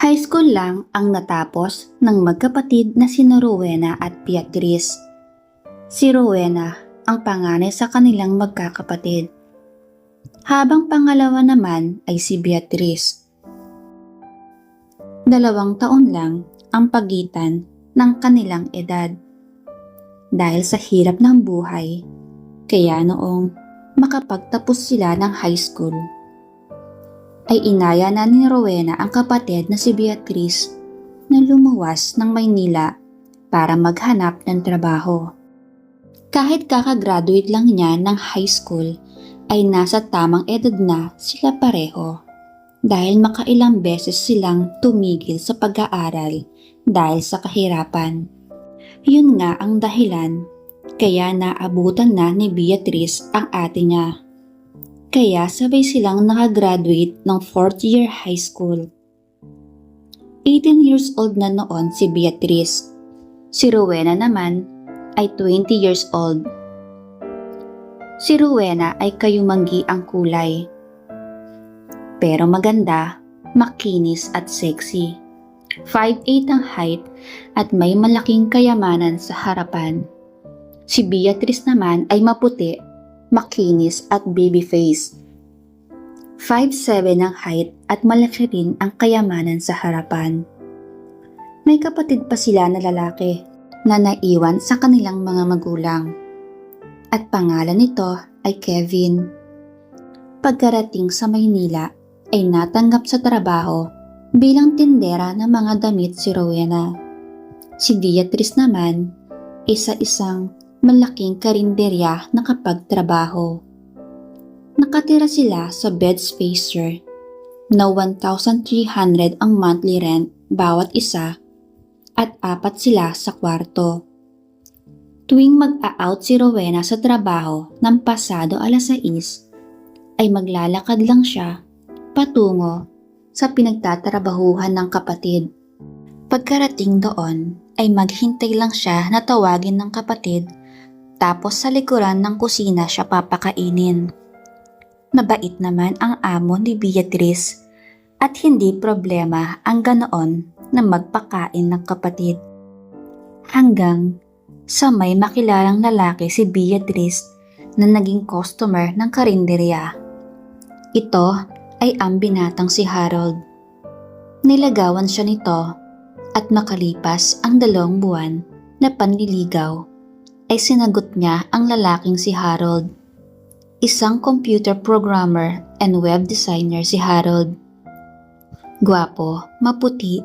High school lang ang natapos ng magkapatid na sina Rowena at Beatrice. Si Rowena ang panganay sa kanilang magkakapatid, habang pangalawa naman ay si Beatrice. 2 taon lang ang pagitan ng kanilang edad. Dahil sa hirap ng buhay, kaya noong makapagtapos sila ng high school, ay inaya na ni Rowena ang kapatid na si Beatrice na lumuwas ng Maynila para maghanap ng trabaho. Kahit kakagraduate lang niya ng high school, ay nasa tamang edad na sila pareho dahil makailang beses silang tumigil sa pag-aaral dahil sa kahirapan. Yun nga ang dahilan kaya naabutan na ni Beatrice ang ate niya. Kaya sabay silang nakagraduate ng 4th year high school. 18 years old na noon si Beatrice. Si Rowena naman ay 20 years old. Si Rowena ay kayumanggi ang kulay. Pero maganda, makinis at sexy. 5'8" ang height at may malaking kayamanan sa harapan. Si Beatrice naman ay maputi, makinis at baby face. 5'7" ang height at malaki rin ang kayamanan sa harapan. May kapatid pa sila na lalaki na naiwan sa kanilang mga magulang. At pangalan nito ay Kevin. Pagkarating sa Maynila ay natanggap sa trabaho bilang tindera ng mga damit si Rowena. Si Beatrice naman isa-isang malaking karinderya na kapagtrabaho. Nakatira sila sa bed spacer na 1,300 ang monthly rent bawat isa at 4 sila sa kwarto. Tuwing mag-a-out si Rowena sa trabaho ng pasado 6:00 ay maglalakad lang siya patungo sa pinagtatrabahuhan ng kapatid. Pagkarating doon ay maghintay lang siya na tawagin ng kapatid. Tapos sa likuran ng kusina siya papakainin. Mabait naman ang amo ni Beatrice at hindi problema ang ganoon na magpakain ng kapatid. Hanggang sa may makilalang lalaki si Beatrice na naging customer ng karinderya. Ito ay ang binatang si Harold. Nilagawan siya nito at makalipas ang 2 buwan na panliligaw, ay sinagot niya ang lalaking si Harold. Isang computer programmer and web designer si Harold. Gwapo, maputi,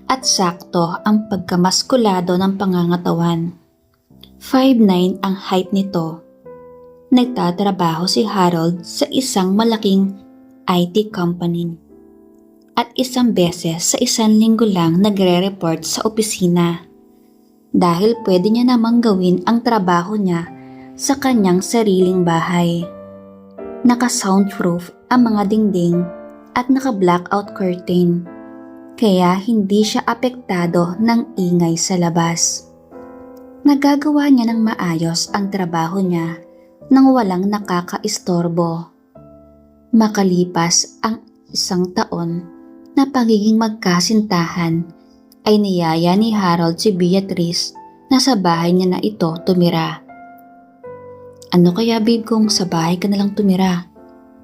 at sakto ang pagkamaskulado ng pangangatawan. 5'9" ang height nito. Nagtatrabaho si Harold sa isang malaking IT company. At isang beses sa 1 linggo lang nagre-report sa opisina. Dahil pwede niya namang gawin ang trabaho niya sa kanyang sariling bahay. Naka-soundproof ang mga dingding at naka-blackout curtain, kaya hindi siya apektado ng ingay sa labas. Nagagawa niya ng maayos ang trabaho niya nang walang nakakaistorbo. Makalipas ang 1 taon na pagiging magkasintahan, ay niyaya ni Harold si Beatrice na sa bahay niya na ito tumira. Ano kaya babe kung sa bahay ka nalang tumira?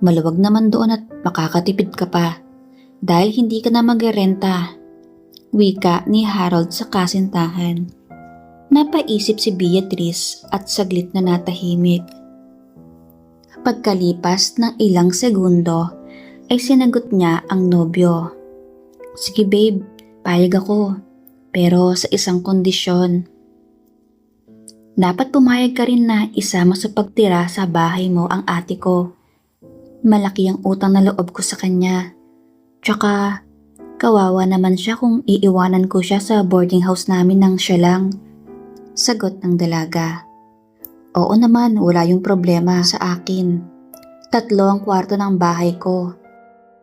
Maluwag naman doon at makakatipid ka pa dahil hindi ka na magrerenta. Wika ni Harold sa kasintahan. Napaisip si Beatrice at saglit na natahimik. Pagkalipas ng ilang segundo ay sinagot niya ang nobyo. Sige babe, payag ako, pero sa isang kondisyon. Dapat pumayag ka rin na isama sa pagtira sa bahay mo ang ate ko. Malaki ang utang na loob ko sa kanya. Tsaka, kawawa naman siya kung iiwanan ko siya sa boarding house namin nang siya lang. Sagot ng dalaga. Oo naman, wala yung problema sa akin. 3 ang kwarto ng bahay ko.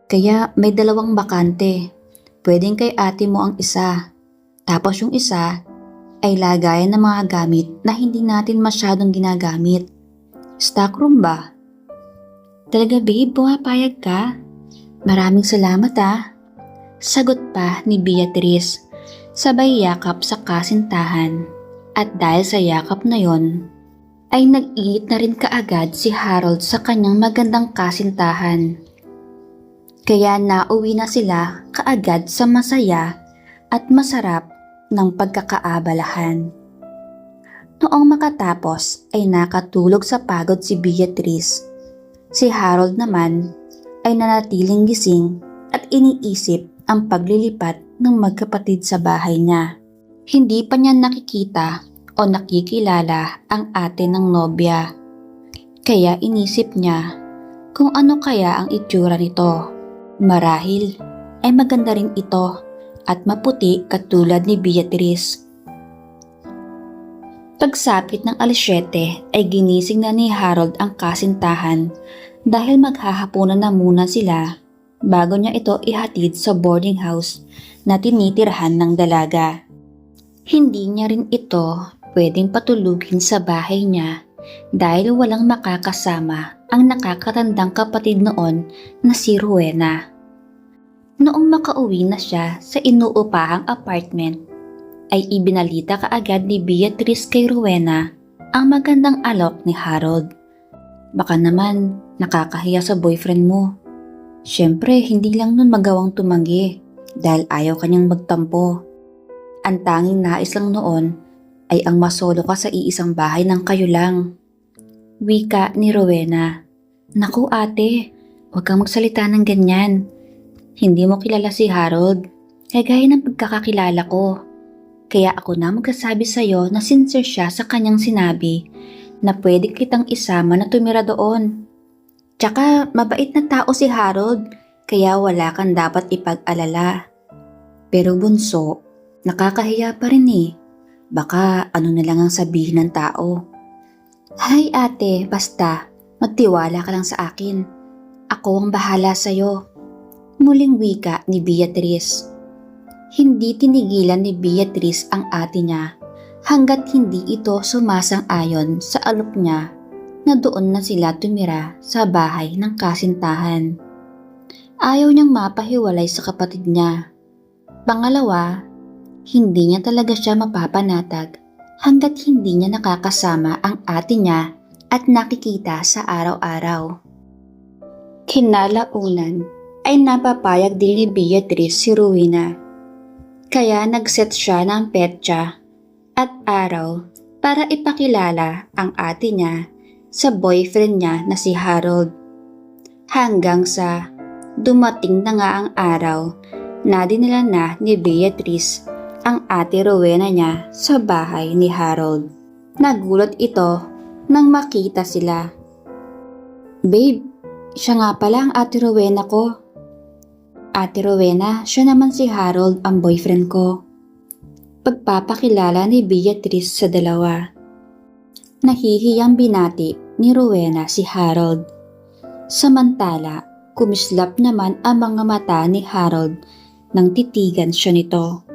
Kaya may 2 bakante. Pwedeng kay ate mo ang isa. Tapos yung isa ay lagayan ng mga gamit na hindi natin masyadong ginagamit. Stockroom ba? Talaga babe, pumapayag ka? Maraming salamat ah. Sagot pa ni Beatrice, sabay yakap sa kasintahan. At dahil sa yakap na yon, ay nag-init na rin kaagad si Harold sa kanyang magandang kasintahan. Kaya nauwi na sila kaagad sa masaya at masarap ng pagkakaabalahan. Noong makatapos ay nakatulog sa pagod si Beatrice. Si Harold naman ay nanatiling gising at iniisip ang paglilipat ng magkapatid sa bahay niya. Hindi pa niya nakikita o nakikilala ang ate ng nobya. Kaya inisip niya kung ano kaya ang itsura nito. Marahil ay maganda rin ito at maputi katulad ni Beatrice. Pagsapit ng 7:00 ay ginising na ni Harold ang kasintahan dahil maghahapunan na muna sila bago niya ito ihatid sa boarding house na tinitirahan ng dalaga. Hindi niya rin ito pwedeng patulugin sa bahay niya dahil walang makakasama ang nakakatandang kapatid noon na si Rowena. Noong makauwi na siya sa inuupahang apartment, ay ibinalita kaagad ni Beatrice kay Rowena ang magandang alok ni Harold. Baka naman nakakahiya sa boyfriend mo. Siyempre hindi lang nun magawang tumanggi dahil ayaw kanyang magtampo. Ang tanging nais lang noon ay ang masolo ka sa iisang bahay ng kayo lang. Wika ni Rowena. Naku ate, huwag kang magsalita ng ganyan. Hindi mo kilala si Harold, kagaya ng pagkakakilala ko. Kaya ako na magsasabi sa'yo na sincere siya sa kanyang sinabi na pwede kitang isama na tumira doon. Tsaka mabait na tao si Harold, kaya wala kang dapat ipag-alala. Pero bunso, nakakahiya pa rin eh. Baka ano na lang ang sabihin ng tao. Hay ate, basta, magtiwala ka lang sa akin. Ako ang bahala sa'yo. Muling wika ni Beatrice. Hindi tinigilan ni Beatrice ang ate niya hanggat hindi ito sumasang-ayon sa alok niya na doon na sila tumira sa bahay ng kasintahan. Ayaw niyang mapahiwalay sa kapatid niya. Pangalawa, hindi niya talaga siya mapapanatag hanggat hindi niya nakakasama ang ate niya at nakikita sa araw-araw. Kinalaunan ay napapayag din ni Beatrice si Rowena. Kaya nag-set siya ng petsa at araw para ipakilala ang ate niya sa boyfriend niya na si Harold. Hanggang sa dumating na nga ang araw na dinala na ni Beatrice ang ate Rowena niya sa bahay ni Harold. Nagulat ito nang makita sila. Babe, siya nga pala ang ate Rowena ko. Ate Rowena, siya naman si Harold ang boyfriend ko. Pagpapakilala ni Beatrice sa dalawa. Nahihiyang binati ni Rowena si Harold. Samantala, kumislap naman ang mga mata ni Harold nang titigan siya nito.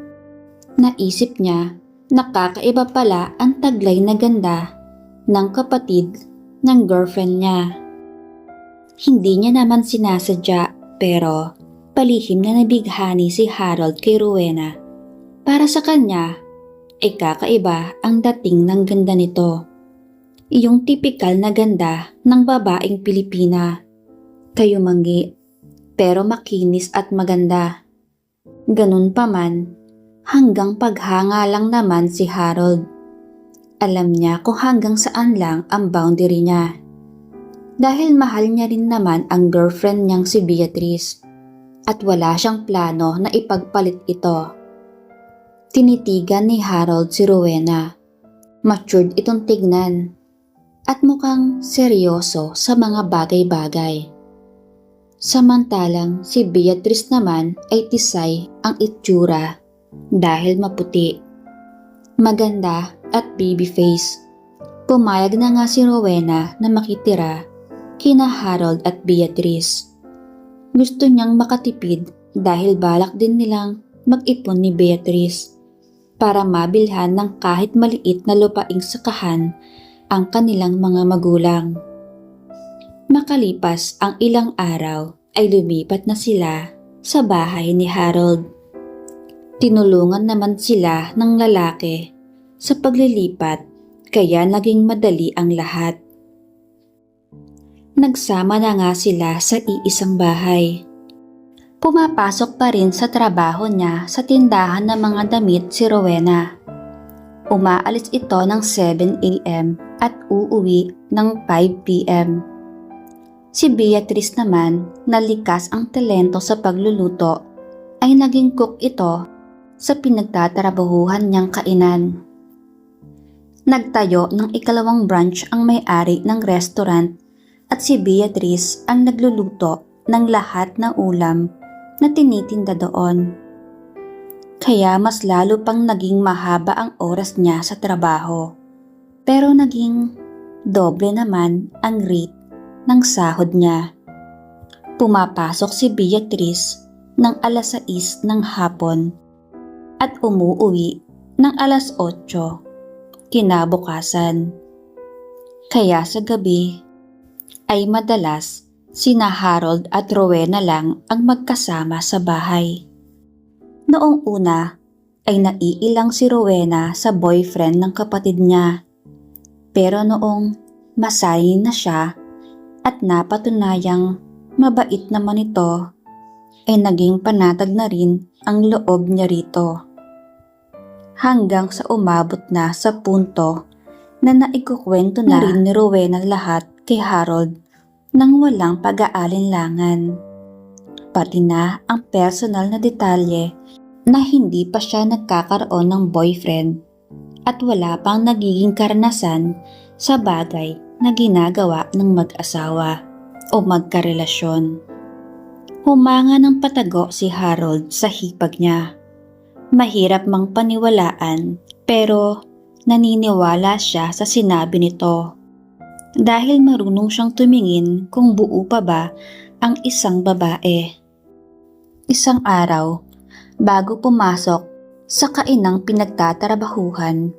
Naisip niya, nakakaiba pala ang taglay na ganda ng kapatid ng girlfriend niya. Hindi niya naman sinasadya pero palihim na nabighani si Harold kay Rowena. Para sa kanya, ay kakaiba ang dating ng ganda nito. Iyong tipikal na ganda ng babaeng Pilipina. Kayumanggi, pero makinis at maganda. Ganun pa man, hanggang paghanga lang naman si Harold. Alam niya kung hanggang saan lang ang boundary niya. Dahil mahal niya rin naman ang girlfriend niyang si Beatrice. At wala siyang plano na ipagpalit ito. Tinitigan ni Harold si Rowena. Matured itong tignan at mukhang seryoso sa mga bagay-bagay. Samantalang si Beatrice naman ay tisay ang itsura dahil maputi. Maganda at baby face. Pumayag na nga si Rowena na makitira kina Harold at Beatrice. Gusto niyang makatipid dahil balak din nilang mag-ipon ni Beatrice para mabilhan ng kahit maliit na lupaing sakahan ang kanilang mga magulang. Makalipas ang ilang araw ay lumipat na sila sa bahay ni Harold. Tinulungan naman sila ng lalaki sa paglilipat kaya naging madali ang lahat. Nagsama na nga sila sa iisang bahay. Pumapasok pa rin sa trabaho niya sa tindahan ng mga damit si Rowena. Umaalis ito ng 7 a.m. at uuwi ng 5 p.m. Si Beatrice naman, na likas ang talento sa pagluluto, ay naging cook ito sa pinagtatrabahuhan niyang kainan. Nagtayo ng ikalawang branch ang may-ari ng restaurant at si Beatrice ang nagluluto ng lahat ng ulam na tinitinda doon. Kaya mas lalo pang naging mahaba ang oras niya sa trabaho. Pero naging doble naman ang rate ng sahod niya. Pumapasok si Beatrice ng alas 6 ng hapon at umuuwi ng alas 8 kinabukasan. Kaya sa gabi ay madalas sina Harold at Rowena lang ang magkasama sa bahay. Noong una ay naiilang si Rowena sa boyfriend ng kapatid niya. Pero noong masayin na siya at napatunayang mabait naman ito, ay naging panatag na rin ang loob niya rito. Hanggang sa umabot na sa punto na naikukwento na rin ni Rowena lahat kay Harold nang walang pag-aalinlangan. Pati na ang personal na detalye na hindi pa siya nagkakaroon ng boyfriend at wala pang nagiging karanasan sa bagay na ginagawa ng mag-asawa o magkarelasyon. Humanga ng patago si Harold sa hipag niya. Mahirap mang paniwalaan pero naniniwala siya sa sinabi nito dahil marunong siyang tumingin kung buo pa ba ang isang babae. Isang araw, bago pumasok sa kainang pinagtatrabahuhan,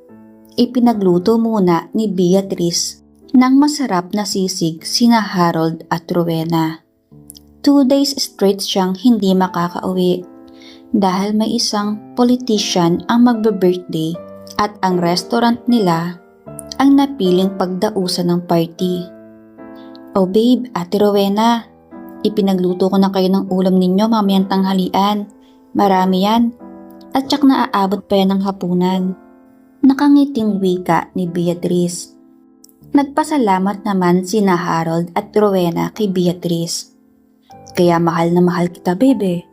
ipinagluto muna ni Beatrice ng masarap na sisig sina Harold at Rowena. 2 days straight siyang hindi makakauwi dahil may isang politician ang magbe-birthday at ang restaurant nila ang napiling pagdausan ng party. "Oh babe, Ate Rowena, ipinagluto ko na kayo ng ulam ninyo mamayang tanghalian. Marami yan. At tsak na aabot pa yan ng hapunan." Nakangiting wika ni Beatrice. Nagpasalamat naman sina Harold at Rowena kay Beatrice. "Kaya mahal na mahal kita, bebe.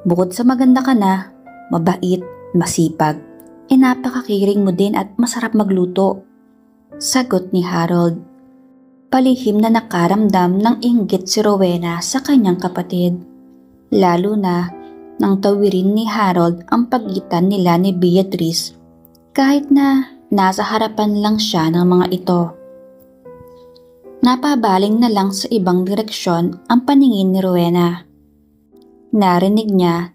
Bukod sa maganda ka na, mabait, masipag, napakakiring mo din at masarap magluto," sagot ni Harold. Palihim na nakaramdam ng inggit si Rowena sa kanyang kapatid. Lalo na nang tawirin ni Harold ang pagitan nila ni Beatrice kahit na nasa harapan lang siya ng mga ito. Napabaling na lang sa ibang direksyon ang paningin ni Rowena. Narinig niya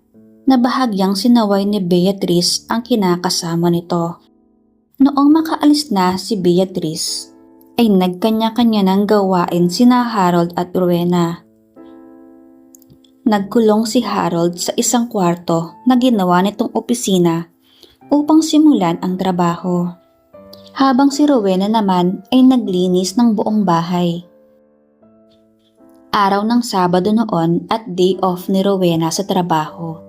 na bahagyang sinaway ni Beatrice ang kinakasama nito. Noong makaalis na si Beatrice, ay nagkanya-kanya ng gawain sina Harold at Rowena. Nagkulong si Harold sa isang kwarto na ginawa nitong opisina upang simulan ang trabaho, habang si Rowena naman ay naglinis ng buong bahay. Araw ng Sabado noon at day off ni Rowena sa trabaho.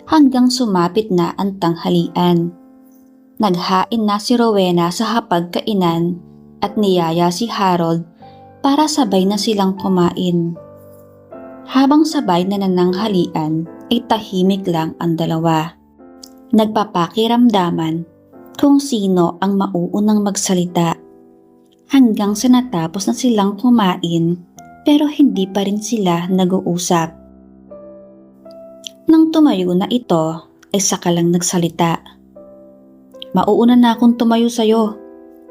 Hanggang sumapit na ang tanghalian. Naghain na si Rowena sa hapagkainan at niyaya si Harold para sabay na silang kumain. Habang sabay na nananghalian ay tahimik lang ang dalawa. Nagpapakiramdaman kung sino ang mauunang magsalita. Hanggang sa natapos na silang kumain pero hindi pa rin sila nag-uusap. Nang tumayo na ito ay saka lang nagsalita. "Mauuna na akong tumayo sa'yo.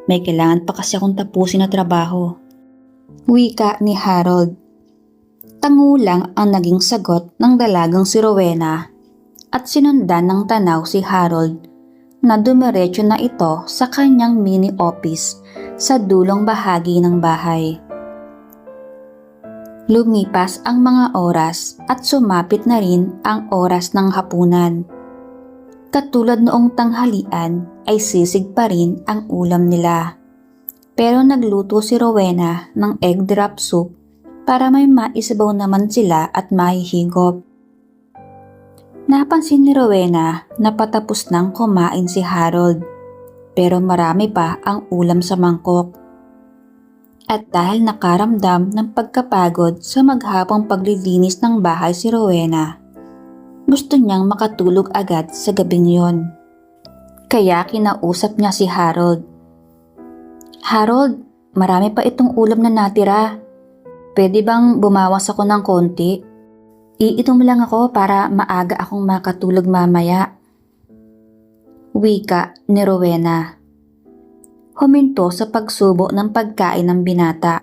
May kailangan pa kasi akong tapusin na trabaho," wika ni Harold. Tango lang ang naging sagot ng dalagang si Rowena at sinundan ng tanaw si Harold na dumiretso na ito sa kanyang mini office sa dulong bahagi ng bahay. Lumipas ang mga oras at sumapit na rin ang oras ng hapunan. Katulad noong tanghalian ay sisig pa rin ang ulam nila. Pero nagluto si Rowena ng egg drop soup para may maisabaw naman sila at mahihigop. Napansin ni Rowena na patapos nang kumain si Harold, pero marami pa ang ulam sa mangkok. At dahil nakaramdam ng pagkapagod sa maghapong paglilinis ng bahay si Rowena, gusto niyang makatulog agad sa gabing yon. Kaya kinausap niya si Harold. "Harold, marami pa itong ulam na natira. Pwede bang bumawas ako ng konti? Iinom lang ako para maaga akong makatulog mamaya." Wika ni Rowena. Huminto sa pagsubo ng pagkain ng binata.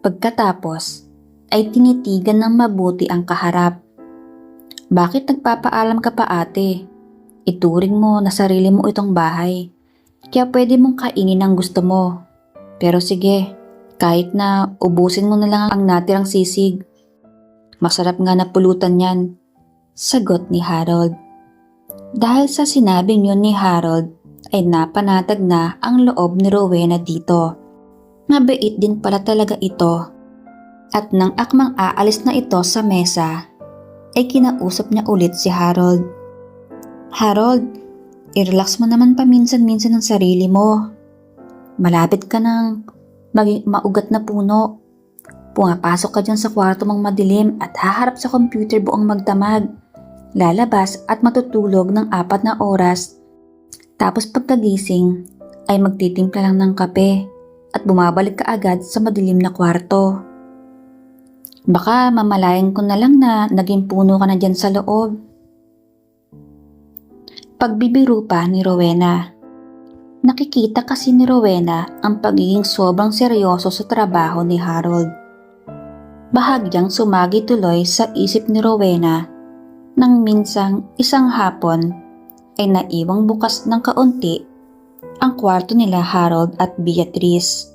Pagkatapos ay tinitigan ng mabuti ang kaharap. "Bakit nagpapaalam ka pa, ate? Ituring mo na sarili mo itong bahay. Kaya pwede mong kainin ang gusto mo. Pero sige, kahit na ubusin mo na lang ang natirang sisig. Masarap nga na pulutan yan," sagot ni Harold. Dahil sa sinabing yun ni Harold, ay napanatag na ang loob ni Rowena dito. Mabait din pala talaga ito. At nang akmang aalis na ito sa mesa, ay kinausap niya ulit si Harold. "Harold, i-relax mo naman paminsan-minsan ang sarili mo. Malapit ka ng maging maugat na puno. Pumapasok ka dyan sa kwarto mong madilim at haharap sa computer buong magdamag. Lalabas at matutulog ng 4 na oras. Tapos pagkagising ay magtitimpla lang ng kape at bumabalik ka agad sa madilim na kwarto. Baka mamalayan ko na lang na naging puno ka na dyan sa loob." Pagbibiro pa ni Rowena. Nakikita kasi ni Rowena ang pagiging sobrang seryoso sa trabaho ni Harold. Bahagyang sumagi tuloy sa isip ni Rowena nang minsang isang hapon ay naiwang bukas ng kaunti ang kwarto nila Harold at Beatrice.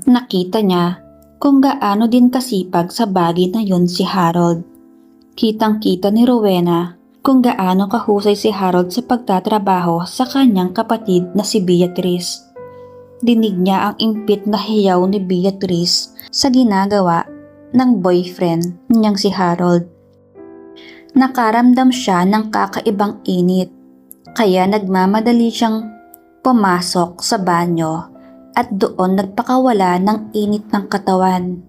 Nakita niya kung gaano din kasipag sa bagay na yun si Harold. Kitang-kita ni Rowena kung gaano kahusay si Harold sa pagtatrabaho sa kanyang kapatid na si Beatrice. Dinig niya ang impit na hiyaw ni Beatrice sa ginagawa ng boyfriend niyang si Harold. Nakaramdam siya ng kakaibang init, kaya nagmamadali siyang pumasok sa banyo at doon nagpakawala ng init ng katawan.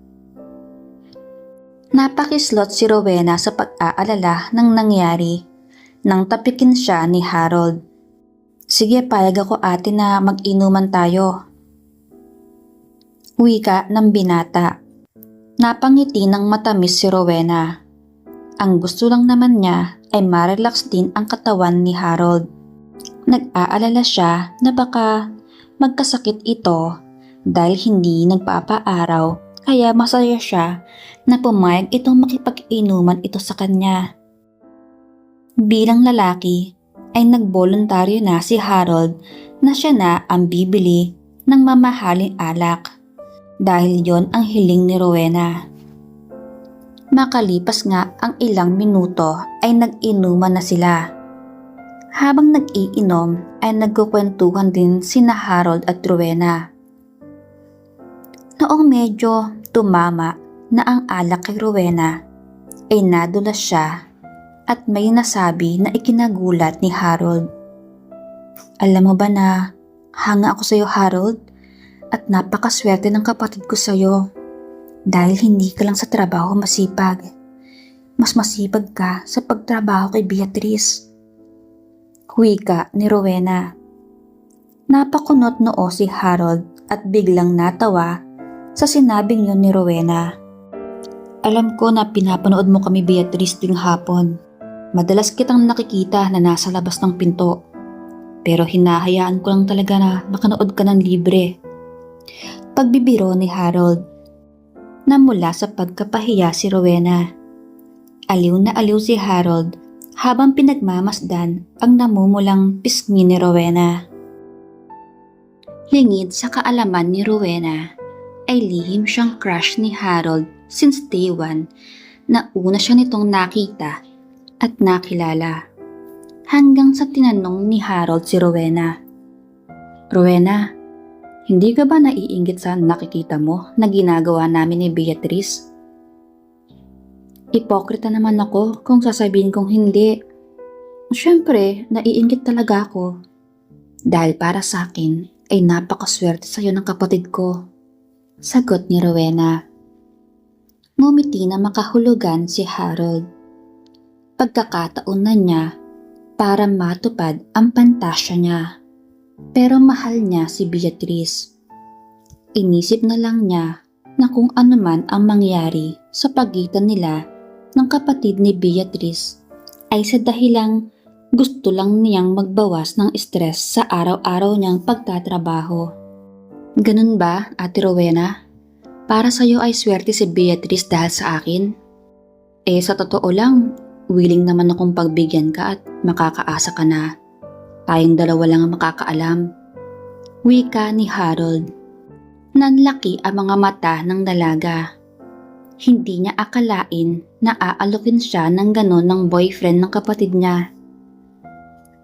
Napakislot si Rowena sa pag-aalala ng nangyari nang tapikin siya ni Harold. "Sige, payag ako ate na mag-inuman tayo," wika ng binata. Napangiti ng matamis si Rowena. Ang gusto lang naman niya ay ma-relax din ang katawan ni Harold. Nag-aalala siya na baka magkasakit ito dahil hindi nagpapaaraw, kaya masaya siya na pumayag itong makipag-inuman ito sa kanya. Bilang lalaki ay nagboluntaryo na si Harold na siya na ang bibili ng mamahaling alak dahil yon ang hiling ni Rowena. Makalipas nga ang ilang minuto ay nag-inuman na sila. Habang nag-iinom ay nagkukwentuhan din sina Harold at Rowena. Noong medyo tumama na ang alak kay Rowena ay nadulas siya at may nasabi na ikinagulat ni Harold. "Alam mo ba na hanga ako sa iyo, Harold, at napakaswerte ng kapatid ko sa iyo. Dahil hindi ka lang sa trabaho masipag. Mas masipag ka sa pagtrabaho kay Beatrice," wika ni Rowena. Napakunot noo si Harold at biglang natawa sa sinabing yun ni Rowena. "Alam ko na pinapanood mo kami, Beatrice, tuwing hapon. Madalas kitang nakikita na nasa labas ng pinto. Pero hinahayaan ko lang talaga na makanood ka ng libre." Pagbibiro ni Harold. Namula sa pagkapahiya si Rowena. Aliw na aliw si Harold habang pinagmamasdan ang namumulang pisngi ni Rowena. Lingid sa kaalaman ni Rowena ay lihim siyang crush ni Harold since day one na una siya nitong nakita at nakilala. Hanggang sa tinanong ni Harold si Rowena, "Rowena, hindi ka ba naiinggit sa nakikita mo na ginagawa namin ni Beatrice?" Ipokrita naman ako kung sasabihin kong hindi. Siyempre, naiinggit talaga ako. Dahil para sa akin ay napakaswerte sa'yo ng kapatid ko. Sagot ni Rowena. Ngumiti na makahulugan si Harold. Pagkakataon na niya para matupad ang pantasya niya. Pero mahal niya si Beatrice. Inisip na lang niya na kung ano man ang mangyari sa pagitan nila ng kapatid ni Beatrice ay sa dahilang gusto lang niyang magbawas ng stress sa araw-araw niyang pagtatrabaho. Ganun ba, Ate Rowena? Para sa'yo ay swerte si Beatrice dahil sa akin? Sa totoo lang, willing naman akong pagbigyan ka at makakaasa ka na. Tayong dalawa lang ang makakaalam. Wika ni Harold. Nanlaki ang mga mata ng dalaga. Hindi niya akalain na aalokin siya ng ganon ng boyfriend ng kapatid niya.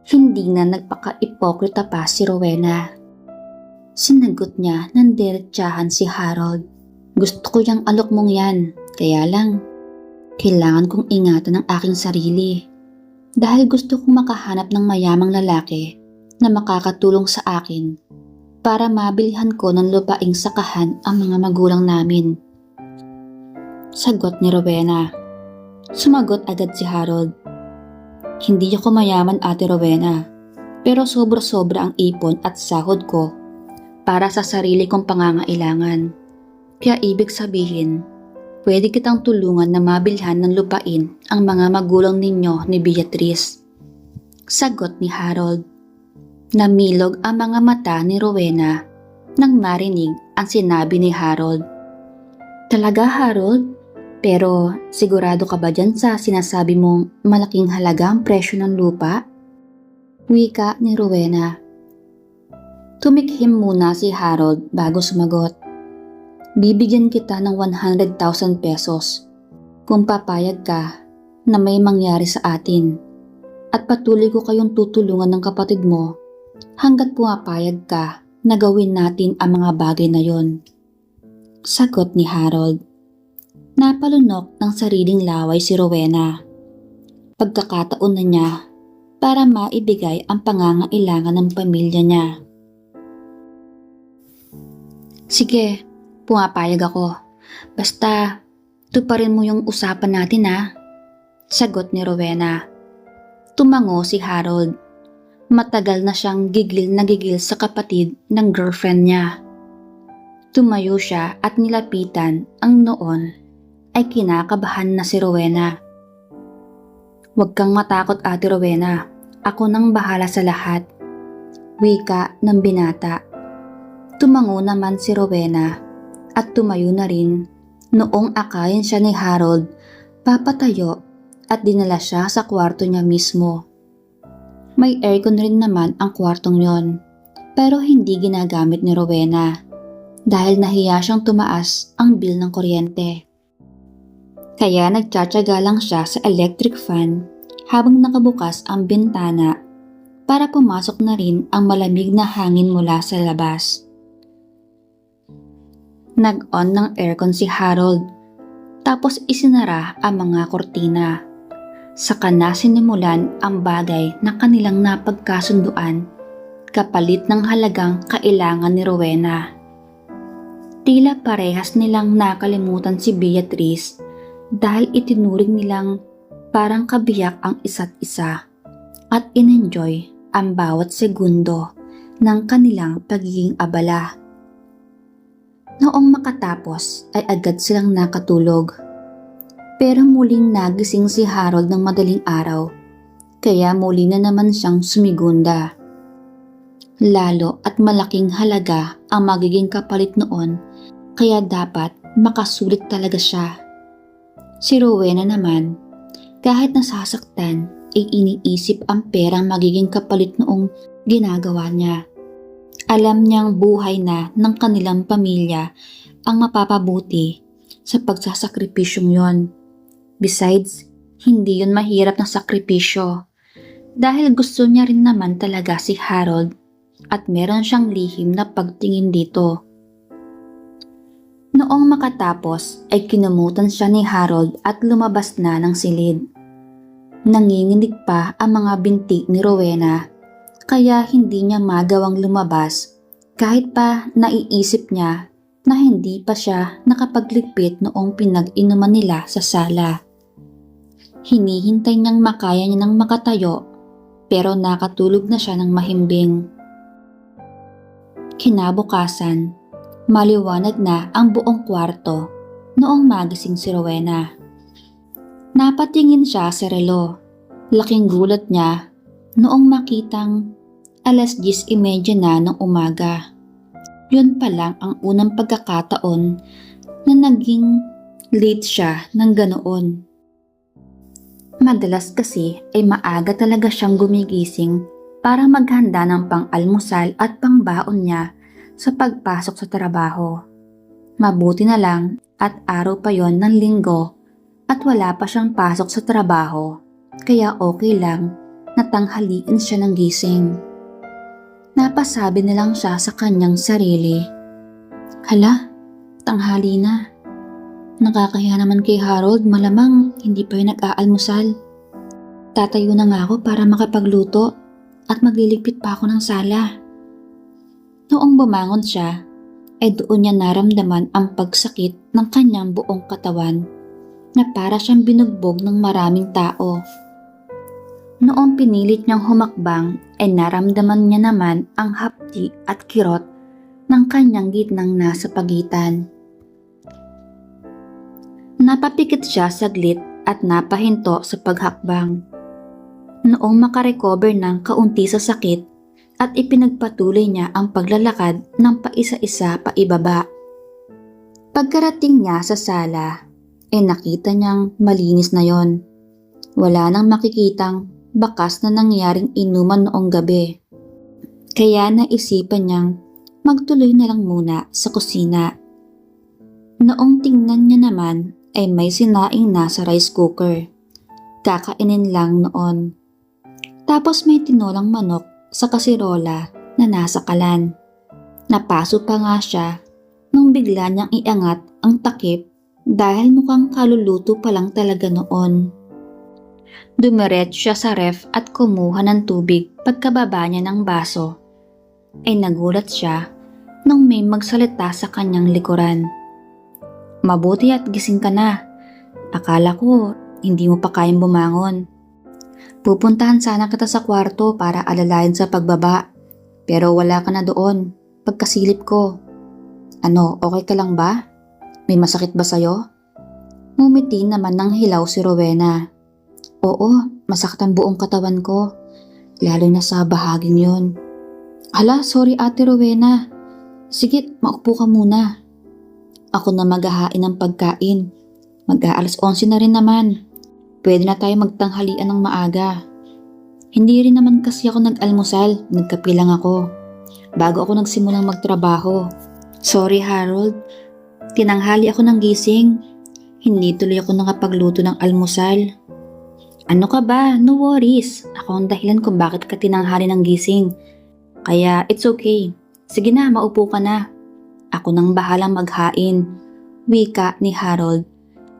Hindi na nagpaka-ipokrita pa si Rowena. Sinagot niya ng diretsahan si Harold. Gusto ko yung alok mong yan, kaya lang, kailangan kong ingatan ang aking sarili. Dahil gusto kong makahanap ng mayamang lalaki na makakatulong sa akin para mabilihan ko ng lupaing sakahan ang mga magulang namin. Sagot ni Rowena. Sumagot agad si Harold. Hindi ako mayaman, Ate Rowena, pero sobra-sobra ang ipon at sahod ko para sa sarili kong pangangailangan. Kaya ibig sabihin, pwede kitang tulungan na mabilhan ng lupain ang mga magulang ninyo ni Beatrice. Sagot ni Harold. Namilog ang mga mata ni Rowena nang marinig ang sinabi ni Harold. Talaga, Harold? Pero sigurado ka ba dyan sa sinasabi mong malaking halaga ang presyo ng lupa? Wika ni Rowena. Tumikhim muna si Harold bago sumagot. Bibigyan kita ng 100,000 pesos kung papayag ka na may mangyari sa atin at patuloy ko kayong tutulungan ng kapatid mo hanggat pumapayag ka na gawin natin ang mga bagay na yon. Sagot ni Harold. Napalunok ng sariling laway si Rowena. Pagkakataon na niya para maibigay ang pangangailangan ng pamilya niya. Sige, pumapayag ako. Basta, tuparin mo yung usapan natin ha. Sagot ni Rowena. Tumango si Harold. Matagal na siyang gigil na gigil sa kapatid ng girlfriend niya. Tumayo siya at nilapitan ang noon ay kinakabahan na si Rowena. Huwag kang matakot, Ate Rowena. Ako nang bahala sa lahat. Wika ng binata. Tumango naman si Rowena at tumayo na rin noong akayin siya ni Harold papatayo at dinala siya sa kwarto niya mismo. May aircon rin naman ang kwartong yon pero hindi ginagamit ni Rowena dahil nahiya siyang tumaas ang bill ng kuryente. Kaya nagtsatsaga lang siya sa electric fan habang nakabukas ang bintana para pumasok na rin ang malamig na hangin mula sa labas. Nag-on ng aircon si Harold tapos isinara ang mga kortina. Saka na sinimulan ang bagay na kanilang napagkasunduan kapalit ng halagang kailangan ni Rowena. Tila parehas nilang nakalimutan si Beatrice dahil itinuring nilang parang kabiyak ang isa't isa at in-enjoy ang bawat segundo ng kanilang pagiging abala. Noong makatapos ay agad silang nakatulog. Pero muling nagising si Harold ng madaling araw kaya muli na naman siyang sumigunda. Lalo at malaking halaga ang magiging kapalit noon kaya dapat makasulit talaga siya. Si Rowena naman, kahit nasasaktan, ay iniisip ang perang magiging kapalit noong ginagawa niya. Alam niyang buhay na ng kanilang pamilya ang mapapabuti sa pagsasakripisyong yon. Besides, hindi yun mahirap na sakripisyo dahil gusto niya rin naman talaga si Harold at meron siyang lihim na pagtingin dito. Noong makatapos ay kinumutan siya ni Harold at lumabas na ng silid. Nanginginig pa ang mga binti ni Rowena kaya hindi niya magawang lumabas kahit pa naiisip niya na hindi pa siya nakapagligpit noong pinag-inuman nila sa sala. Hinihintay niyang makaya niya ng makatayo pero nakatulog na siya ng mahimbing. Kinabukasan, maliwanag na ang buong kwarto noong magising si Rowena. Napatingin siya sa relo. Laking gulat niya noong makitang 10:30 na ng umaga. Yun pa lang ang unang pagkakataon na naging late siya ng ganoon. Madalas kasi ay maaga talaga siyang gumigising para maghanda ng pang-almusal at pangbaon niya sa pagpasok sa trabaho. Mabuti na lang at araw pa yon ng linggo at wala pa siyang pasok sa trabaho, kaya okay lang na tanghaliin siya ng gising. Napasabi na lang siya sa kanyang sarili, "Hala, tanghali na. Nakakahiya naman kay Harold, malamang hindi pa yun nag-aalmusal. Tatayo na nga ako para makapagluto at magliligpit pa ako ng sala." Noong bumangon siya, ay doon niya naramdaman ang pagsakit ng kanyang buong katawan na para siyang binugbog ng maraming tao. Noong pinilit niyang humakbang ay naramdaman niya naman ang hapdi at kirot ng kanyang gitnang nasa pagitan. Napapikit siya saglit at napahinto sa paghakbang. Noong makarecover ng kaunti sa sakit at ipinagpatuloy niya ang paglalakad ng paisa-isa pa ibaba. Pagkarating niya sa sala, nakita niyang malinis na yon. Wala nang makikitang bakas na nangyaring inuman noong gabi. Kaya naisipan niyang magtuloy na lang muna sa kusina. Noong tingnan niya naman ay may sinaing na sa rice cooker. Kakainin lang noon. Tapos may tinolang manok sa kasirola na nasa kalan. Napaso pa nga siya nung bigla niyang iangat ang takip dahil mukhang kaluluto pa lang talaga noon. Dumiretso siya sa ref at kumuha ng tubig pagkababa niya ng baso. Ay nagulat siya nung may magsalita sa kanyang likuran. "Mabuti at gising ka na. Akala ko hindi mo pa kayang bumangon. Pupuntahan sana kita sa kwarto para alalayan sa pagbaba. Pero wala ka na doon pagkasilip ko. Ano, okay ka lang ba? May masakit ba sa'yo?" Ngumiti naman ng hilaw si Rowena. "Oo, masakit ang buong katawan ko. Lalo na sa bahaging yon." "Hala, sorry Ate Rowena. Sige, maupo ka muna. Ako na maghahain ng pagkain. Mag-aalas 11 na rin naman. Pwede na tayo magtanghalian ng maaga. Hindi rin naman kasi ako nag-almusal, nagkape lang ako. Bago ako nagsimulang magtrabaho. Sorry Harold, tinanghali ako ng gising. Hindi tuloy ako nakapagluto ng almusal." "Ano ka ba? No worries. Ako ang dahilan kung bakit ka tinanghali ng gising. Kaya it's okay. Sige na, maupo ka na. Ako nang bahalang maghain," wika ni Harold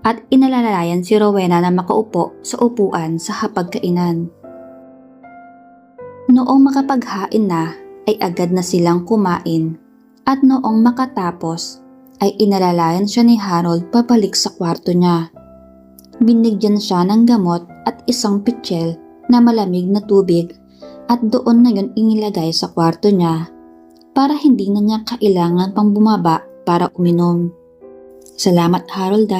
at inalalayan si Rowena na makaupo sa upuan sa hapagkainan. Noong makapaghain na ay agad na silang kumain at noong makatapos ay inalalayan siya ni Harold pabalik sa kwarto niya. Binigyan siya ng gamot at isang pitsil na malamig na tubig at doon na yun inilagay sa kwarto niya para hindi na niya kailangan pang bumaba para uminom. "Salamat Harold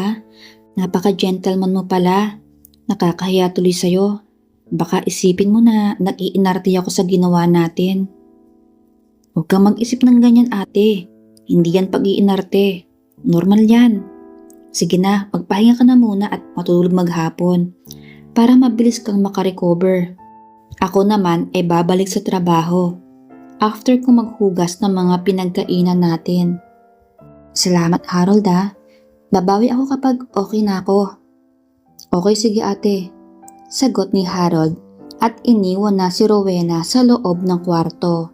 napaka-gentleman mo pala. Nakakahiya tuloy sa'yo. Baka isipin mo na nag-iinarte ako sa ginawa natin." "Huwag kang mag-isip ng ganyan ate. Hindi yan pag-iinarte. Normal yan. Sige na, magpahinga ka na muna at matulog maghapon para mabilis kang makarecover. Ako naman ay babalik sa trabaho after kong maghugas ng mga pinagkainan natin." "Salamat Harold Babawi ako kapag okay na ako. Okay, sige ate, sagot ni Harold at iniwan na si Rowena sa loob ng kwarto.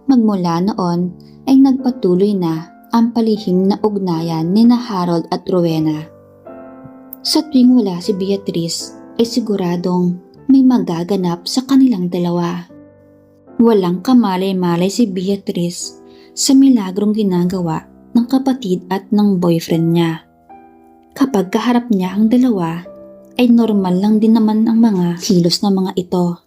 Magmula noon ay nagpatuloy na ang palihim na ugnayan ni na Harold at Rowena. Sa tuwing wala si Beatrice ay siguradong may magaganap sa kanilang dalawa. Walang kamalay-malay si Beatrice sa milagrong ginagawa ng kapatid at ng boyfriend niya. Kapag kaharap niya ang dalawa, ay normal lang din naman ang mga kilos ng mga ito.